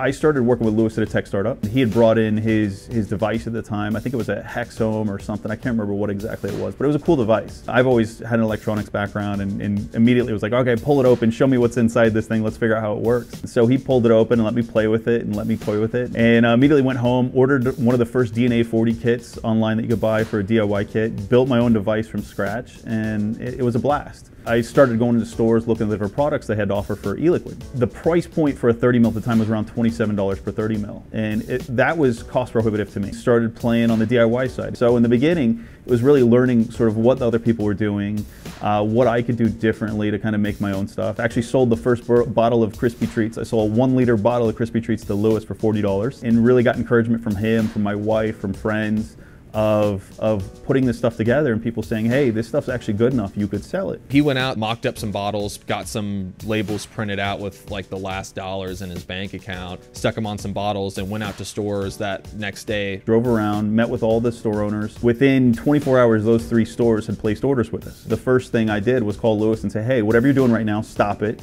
I started working with Lewis at a tech startup. He had brought in his device at the time. I think it was a Hexome or something. I can't remember what exactly it was, but it was a cool device. I've always had an electronics background, and immediately was like, okay, pull it open, show me what's inside this thing, let's figure out how it works. So he pulled it open and let me play with it and let me toy with it. And immediately went home, ordered one of the first DNA 40 kits online that you could buy for a DIY kit, built my own device from scratch, and it was a blast. I started going into stores looking at the different products they had to offer for Eliquid. The price point for a 30 mil at the time was around $27 per 30 mil. And that was cost prohibitive to me. Started playing on the DIY side. So in the beginning, it was really learning sort of what the other people were doing, what I could do differently to kind of make my own stuff. I actually sold the first bottle of Crispy Treats. I sold a 1 liter bottle of Crispy Treats to Lewis for $40 and really got encouragement from him, from my wife, from friends, of putting this stuff together and people saying, hey, this stuff's actually good enough, you could sell it. He went out, mocked up some bottles, got some labels printed out with like the last dollars in his bank account, stuck them on some bottles and went out to stores that next day. Drove around, met with all the store owners. Within 24 hours, those 3 stores had placed orders with us. The first thing I did was call Lewis and say, hey, whatever you're doing right now, stop it.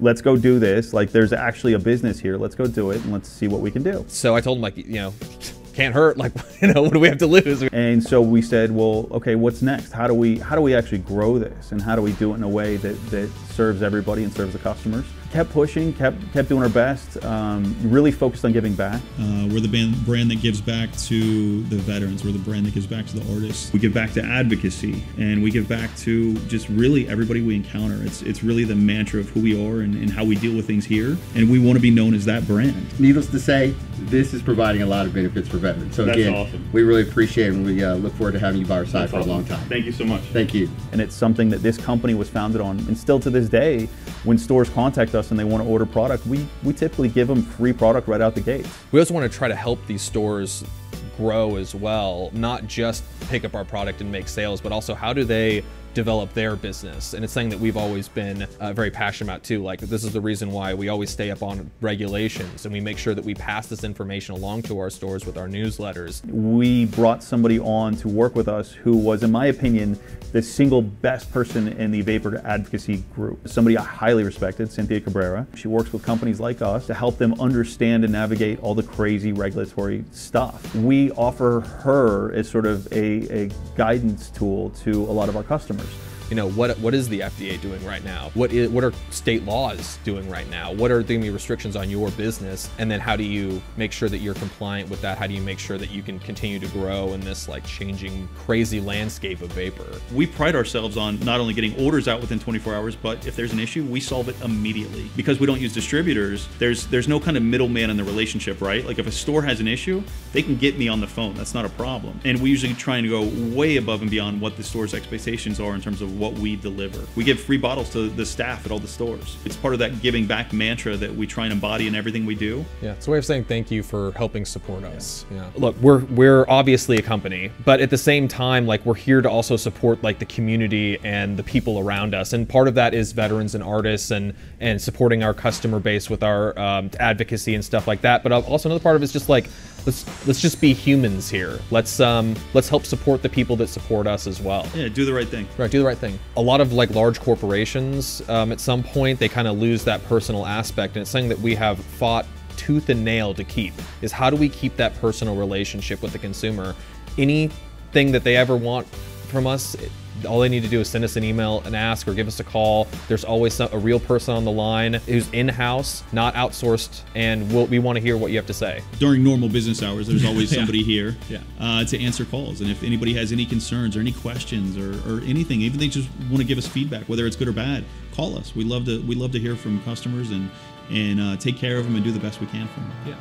Let's go do this. Like, there's actually a business here. Let's go do it and let's see what we can do. So I told him, like, you know, can't hurt, like, you know, what do we have to lose? And so we said, well, okay, what's next? How do we actually grow this, and how do we do it in a way that serves everybody and serves the customers? Kept pushing, kept doing our best, really focused on giving back. We're the brand that gives back to the veterans. We're the brand that gives back to the artists. We give back to advocacy, and we give back to just really everybody we encounter. It's really the mantra of who we are and how we deal with things here, and we want to be known as that brand. Needless to say, this is providing a lot of benefits for veterans. So again, awesome. We really appreciate it, and we look forward to having you by our side for a long time. Thank you so much. Thank you. And it's something that this company was founded on, and still to this day, when stores contact us and they want to order product, we typically give them free product right out the gate. We also want to try to help these stores grow as well, not just pick up our product and make sales, but also how do they develop their business. And it's something that we've always been very passionate about too. Like, this is the reason why we always stay up on regulations and we make sure that we pass this information along to our stores with our newsletters. We brought somebody on to work with us who was, in my opinion, the single best person in the vapor advocacy group. Somebody I highly respected, Cynthia Cabrera. She works with companies like us to help them understand and navigate all the crazy regulatory stuff. We offer her as sort of a guidance tool to a lot of our customers. You know, what is the FDA doing right now? What are state laws doing right now? What are the restrictions on your business? And then how do you make sure that you're compliant with that? How do you make sure that you can continue to grow in this like changing, crazy landscape of vapor? We pride ourselves on not only getting orders out within 24 hours, but if there's an issue, we solve it immediately. Because we don't use distributors, there's no kind of middleman in the relationship, right? Like, if a store has an issue, they can get me on the phone. That's not a problem. And we usually try and go way above and beyond what the store's expectations are in terms of what we deliver. We give free bottles to the staff at all the stores. It's part of that giving back mantra that we try and embody in everything we do. Yeah, it's a way of saying thank you for helping support us. Yeah. Look, we're obviously a company, but at the same time, like, we're here to also support like the community and the people around us. And part of that is veterans and artists and supporting our customer base with our advocacy and stuff like that. But also another part of it is just like, let's just be humans here. Let's help support the people that support us as well. Yeah, do the right thing. Right, do the right thing. A lot of like large corporations, at some point, they kind of lose that personal aspect, and it's something that we have fought tooth and nail to keep, is how do we keep that personal relationship with the consumer? Anything that they ever want from us, all they need to do is send us an email and ask, or give us a call. There's always a real person on the line who's in-house, not outsourced, and we want to hear what you have to say. During normal business hours, there's always somebody here to answer calls. And if anybody has any concerns or any questions or anything, even they just want to give us feedback, whether it's good or bad, call us. We love to hear from customers and take care of them and do the best we can for them. Yeah.